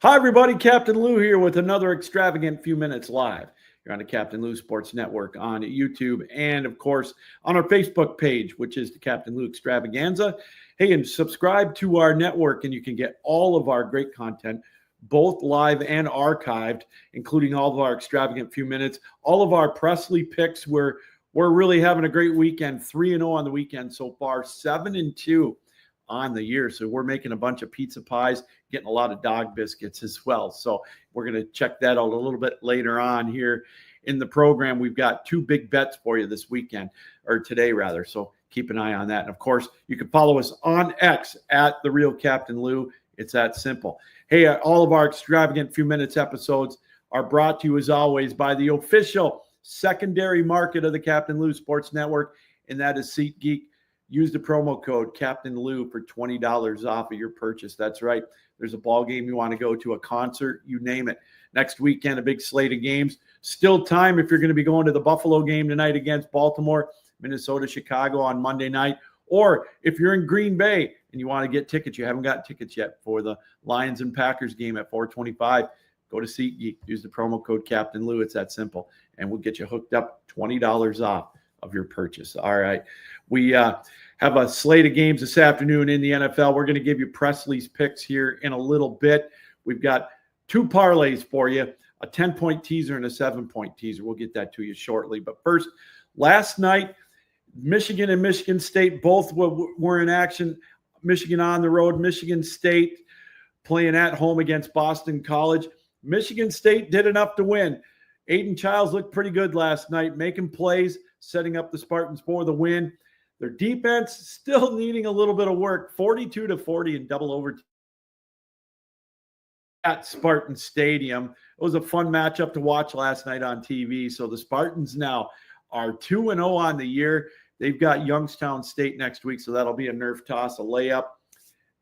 Hi, everybody. Captain Lou here with another extravagant few minutes live. You're on the Captain Lou Sports Network on YouTube and, of course, on our Facebook page, which is the Captain Lou Extravaganza. Hey, and subscribe to our network, and you can get all of our great content, both live and archived, including all of our extravagant few minutes, all of our Presley picks. We're really having a great weekend, 3-0 on the weekend so far, 7-2 on the year. So we're making a bunch of pizza pies, getting a lot of dog biscuits as well. So we're going to check that out a little bit later on here in the program. We've got two big bets for you this weekend, or today rather. So keep an eye on that. And of course, you can follow us on X at The Real Captain Lou. It's that simple. Hey, all of our extravagant few minutes episodes are brought to you as always by the official secondary market of the Captain Lou Sports Network, and that is SeatGeek. Use the promo code Captain Lou for $20 off of your purchase. That's right. There's a ball game you want to go to, a concert, you name it. Next weekend, a big slate of games. Still time if you're going to be going to the Buffalo game tonight against Baltimore, Minnesota, Chicago on Monday night. Or if you're in Green Bay and you want to get tickets, you haven't got tickets yet for the Lions and Packers game at 4:25, go to SeatGeek. Use the promo code Captain Lou. It's that simple. And we'll get you hooked up $20 off of your purchase. All right. We have a slate of games this afternoon in the NFL. We're going to give you Presley's picks here in a little bit. We've got two parlays for you, a 10-point teaser and a 7-point teaser. We'll get that to you shortly. But first, last night, Michigan and Michigan State both were in action. Michigan on the road, Michigan State playing at home against Boston College. Michigan State did enough to win. Aiden Childs looked pretty good last night, making plays, setting up the Spartans for the win. Their defense still needing a little bit of work, 42-40 in double overtime at Spartan Stadium. It was a fun matchup to watch last night on TV. So the Spartans now are 2-0 on the year. They've got Youngstown State next week, so that'll be a nerve toss, a layup.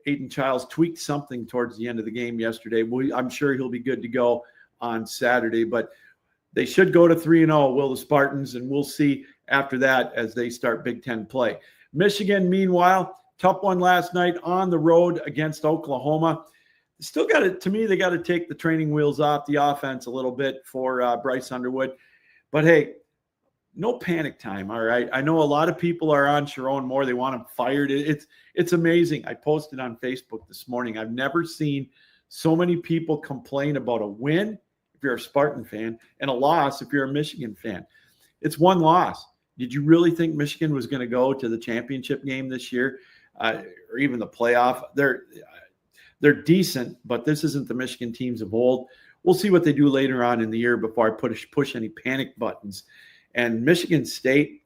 Aiden Childs tweaked something towards the end of the game yesterday. I'm sure he'll be good to go on Saturday, but they should go to 3-0, will the Spartans, and we'll see after that as they start Big Ten play. Michigan, meanwhile, tough one last night on the road against Oklahoma. Still got it. To me, they got to take the training wheels off the offense a little bit for Bryce Underwood. But, hey, no panic time, all right? I know a lot of people are on Sharon Moore. They want him fired. It's amazing. I posted on Facebook this morning. I've never seen so many people complain about a win if you're a Spartan fan and a loss if you're a Michigan fan. It's one loss. Did you really think Michigan was going to go to the championship game this year or even the playoff? They're decent, but this isn't the Michigan teams of old. We'll see what they do later on in the year before I push any panic buttons. And Michigan State,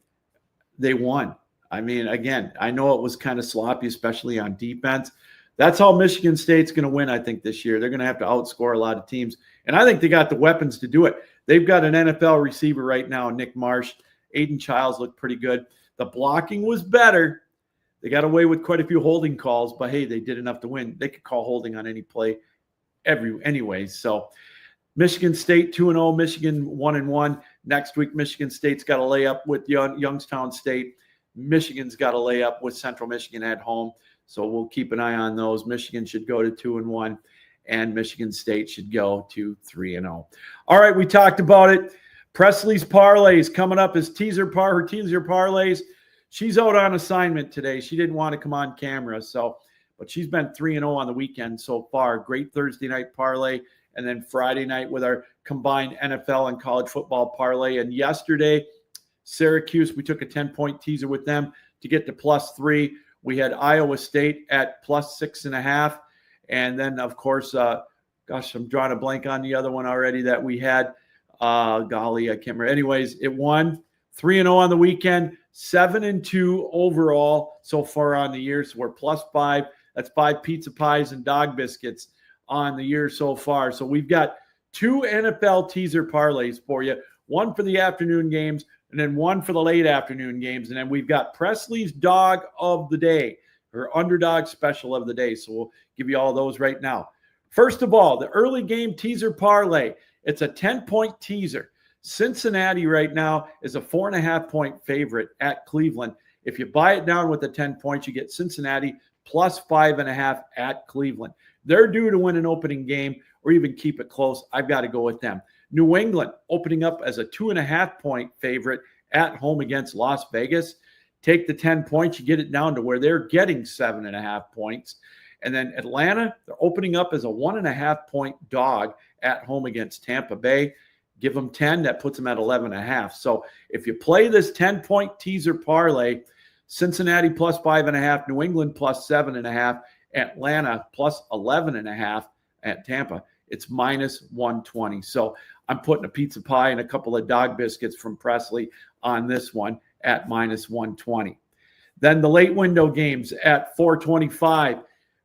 they won. I mean, again, I know it was kind of sloppy, especially on defense. That's how Michigan State's going to win, I think, this year. They're going to have to outscore a lot of teams. And I think they got the weapons to do it. They've got an NFL receiver right now, Nick Marsh. Aiden Childs looked pretty good. The blocking was better. They got away with quite a few holding calls, but, hey, they did enough to win. They could call holding on any play anyway. So Michigan State 2-0, Michigan 1-1. Next week, Michigan State's got a layup with Youngstown State. Michigan's got a layup with Central Michigan at home. So we'll keep an eye on those. Michigan should go to 2-1, and Michigan State should go to 3-0. All right, we talked about it. Presley's parlays coming up as her teaser parlays. She's out on assignment today. She didn't want to come on camera, but she's been 3-0 on the weekend so far. Great Thursday night parlay, and then Friday night with our combined NFL and college football parlay. And yesterday, Syracuse, we took a 10-point teaser with them to get to +3. We had Iowa State at +6.5. And then, of course, I'm drawing a blank on the other one already that we had. Golly, I can't remember. Anyways, it won 3-0 on the weekend, 7-2 overall so far on the year. So we're +5. That's 5 pizza pies and dog biscuits on the year so far. So we've got 2 NFL teaser parlays for you, one for the afternoon games and then one for the late afternoon games. And then we've got Presley's dog of the day, her underdog special of the day. So we'll give you all those right now. First of all, the early game teaser parlay. It's a 10-point teaser. Cincinnati right now is a 4.5-point favorite at Cleveland. If you buy it down with the 10 points, you get Cincinnati +5.5 at Cleveland. They're due to win an opening game or even keep it close. I've got to go with them. New England opening up as a 2.5-point favorite at home against Las Vegas. Take the 10 points, you get it down to where they're getting 7.5 points. And then Atlanta, they're opening up as a 1.5-point dog at home against Tampa Bay. Give them 10, that puts them at 11.5. So if you play this 10-point teaser parlay, Cincinnati plus 5.5, New England plus 7.5, Atlanta plus 11.5 at Tampa, it's minus 120. So I'm putting a pizza pie and a couple of dog biscuits from Presley on this one at minus 120. Then the late window games at 425.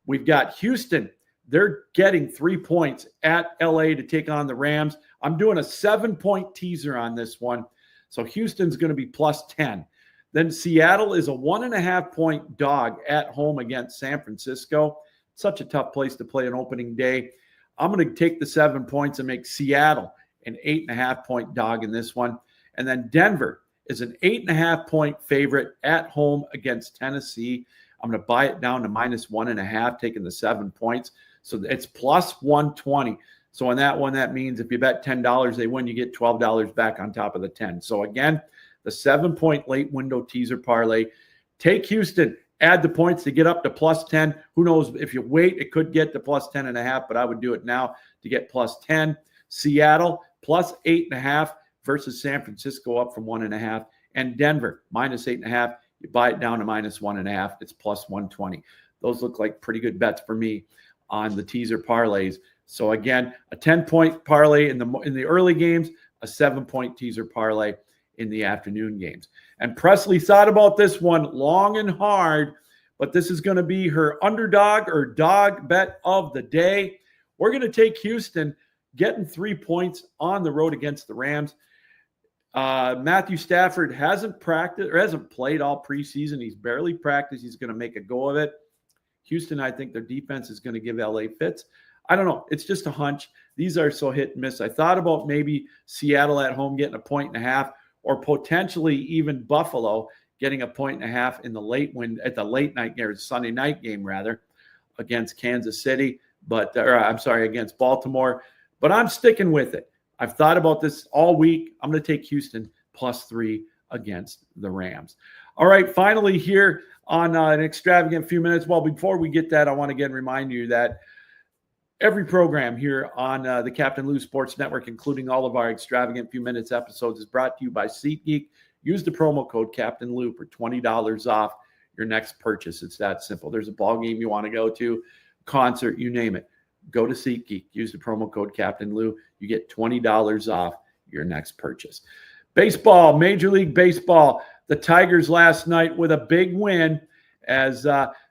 We've got Houston. They're getting 3 points at LA to take on the Rams. I'm doing a 7-point teaser on this one. So Houston's going to be plus 10. Then Seattle is a 1.5-point dog at home against San Francisco. Such a tough place to play an opening day. I'm going to take the 7 points and make Seattle an 8.5-point dog in this one. And then Denver is an 8.5-point favorite at home against Tennessee. I'm going to buy it down to minus 1.5, taking the 7 points. So it's plus 120. So on that one, that means if you bet $10, they win, you get $12 back on top of the 10. So again, the 7-point late window teaser parlay. Take Houston, add the points to get up to plus 10. Who knows, if you wait, it could get to plus 10.5, but I would do it now to get plus 10. Seattle, plus 8.5 versus San Francisco up from 1.5. And Denver, minus 8.5. You buy it down to minus 1.5. It's plus 120. Those look like pretty good bets for me on the teaser parlays. So again, a 10-point parlay in the early games, a 7-point teaser parlay in the afternoon games. And Presley thought about this one long and hard, but this is going to be her underdog or dog bet of the day. We're going to take Houston getting 3 points on the road against the Rams. Matthew Stafford hasn't practiced or hasn't played all preseason. He's barely practiced. He's going to make a go of it. Houston, I think their defense is going to give LA fits. I don't know. It's just a hunch. These are so hit and miss. I thought about maybe Seattle at home getting 1.5, or potentially even Buffalo getting 1.5 in the late night game, or Sunday night game rather, against Kansas City, against Baltimore. But I'm sticking with it. I've thought about this all week. I'm going to take Houston plus 3 against the Rams. All right, finally here on an extravagant few minutes. Well, before we get that, I want to again remind you that every program here on the Captain Lou Sports Network, including all of our extravagant few minutes episodes, is brought to you by SeatGeek. Use the promo code Captain Lou for $20 off your next purchase. It's that simple. There's a ball game you want to go to, concert, you name it. Go to SeatGeek. Use the promo code Captain Lou. You get $20 off your next purchase. Baseball, Major League Baseball. The Tigers last night with a big win as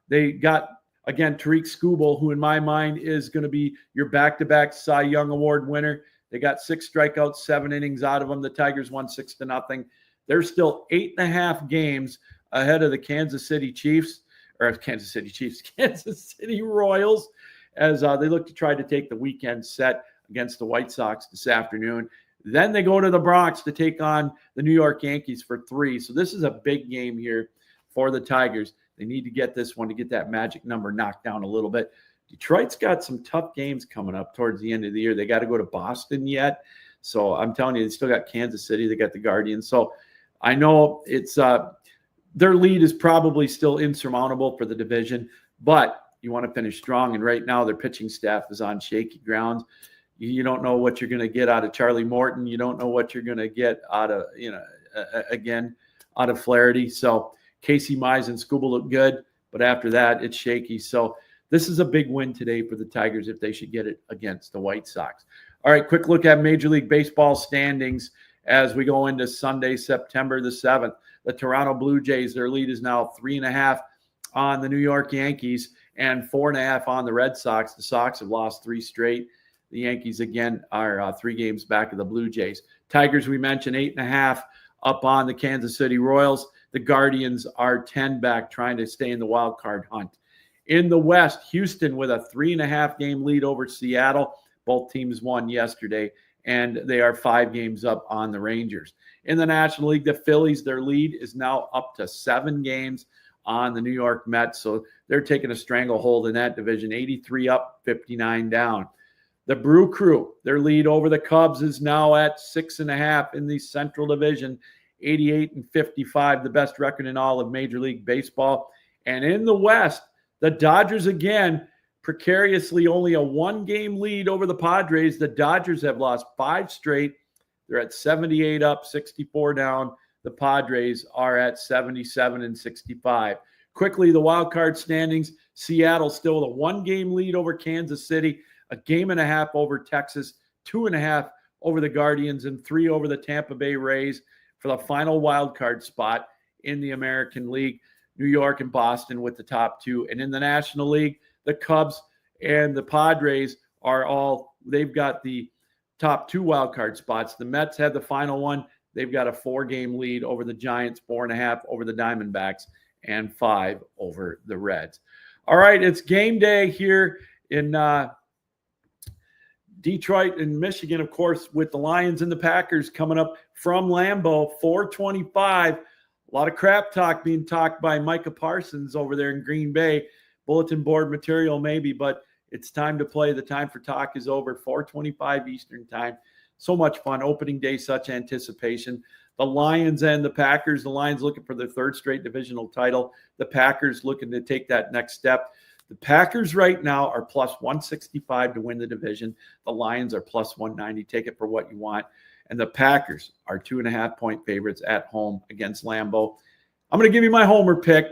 they got, again, Tariq Skubal, who in my mind is going to be your back-to-back Cy Young Award winner. They got 6 strikeouts, 7 innings out of them. The Tigers won 6-0. They're still 8.5 games ahead of the Kansas City Royals as they look to try to take the weekend set against the White Sox this afternoon. Then they go to the Bronx to take on the New York Yankees for 3. So this is a big game here for the Tigers. They need to get this one to get that magic number knocked down a little bit. Detroit's got some tough games coming up towards the end of the year. They got to go to Boston yet. So I'm telling you, they still got Kansas City. They got the Guardians. So I know it's their lead is probably still insurmountable for the division, but you want to finish strong. And right now their pitching staff is on shaky grounds. You don't know what you're going to get out of Charlie Morton. You don't know what you're going to get out of, out of Flaherty. So Casey Mize and Skubal look good, but after that, it's shaky. So this is a big win today for the Tigers if they should get it against the White Sox. All right, quick look at Major League Baseball standings as we go into Sunday, September the 7th. The Toronto Blue Jays, their lead is now 3.5 on the New York Yankees and 4.5 on the Red Sox. The Sox have lost 3 straight. The Yankees, again, are 3 games back of the Blue Jays. Tigers, we mentioned, 8.5 up on the Kansas City Royals. The Guardians are 10 back, trying to stay in the wild card hunt. In the West, Houston with a 3.5 game lead over Seattle. Both teams won yesterday, and they are 5 games up on the Rangers. In the National League, the Phillies, their lead is now up to 7 games on the New York Mets. So they're taking a stranglehold in that division, 83 up, 59 down. The Brew Crew, their lead over the Cubs is now at 6.5 in the Central Division, 88 and 55, the best record in all of Major League Baseball. And in the West, the Dodgers again, precariously only a 1-game lead over the Padres. The Dodgers have lost 5 straight. They're at 78 up, 64 down. The Padres are at 77 and 65. Quickly, the wild card standings, Seattle still with a 1-game lead over Kansas City, a 1.5 over Texas, 2.5 over the Guardians, and 3 over the Tampa Bay Rays for the final wild card spot in the American League. New York and Boston with the top 2. And in the National League, the Cubs and the Padres they've got the top 2 wild card spots. The Mets have the final one. They've got a 4-game lead over the Giants, 4.5 over the Diamondbacks, and 5 over the Reds. All right, it's game day here in Detroit and Michigan, of course, with the Lions and the Packers coming up from Lambeau, 4:25. A lot of crap talk being talked by Micah Parsons over there in Green Bay. Bulletin board material maybe, but it's time to play. The time for talk is over, 4:25 Eastern time. So much fun. Opening day, such anticipation. The Lions and the Packers. The Lions looking for their 3rd straight divisional title. The Packers looking to take that next step. The Packers right now are plus 165 to win the division. The Lions are plus 190. Take it for what you want. And the Packers are 2.5-point favorites at home against Lambeau. I'm going to give you my homer pick.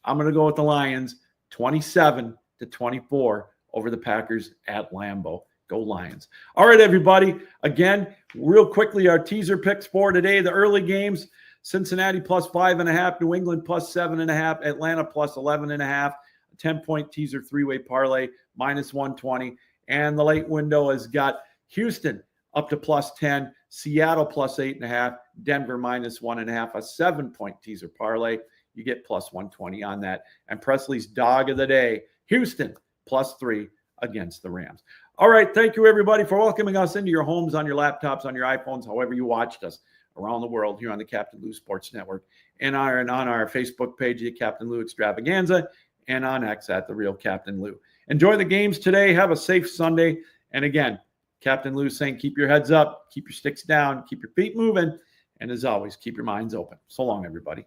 I'm going to go with the Lions, 27-24 over the Packers at Lambeau. Go Lions. All right, everybody. Again, real quickly, our teaser picks for today. The early games, Cincinnati plus 5.5, New England plus 7.5, Atlanta plus 11.5, a 10-point teaser 3-way parlay, minus 120. And the late window has got Houston up to plus 10, Seattle plus 8.5, Denver minus 1.5, a 7-point teaser parlay. You get plus 120 on that. And Presley's dog of the day, Houston plus 3 against the Rams. All right. Thank you, everybody, for welcoming us into your homes, on your laptops, on your iPhones, however you watched us around the world here on the Captain Lou Sports Network and on our Facebook page, the Captain Lou Extravaganza, and on X at The Real Captain Lou. Enjoy the games today. Have a safe Sunday. And again, Captain Lou saying, keep your heads up, keep your sticks down, keep your feet moving, and as always, keep your minds open. So long, everybody.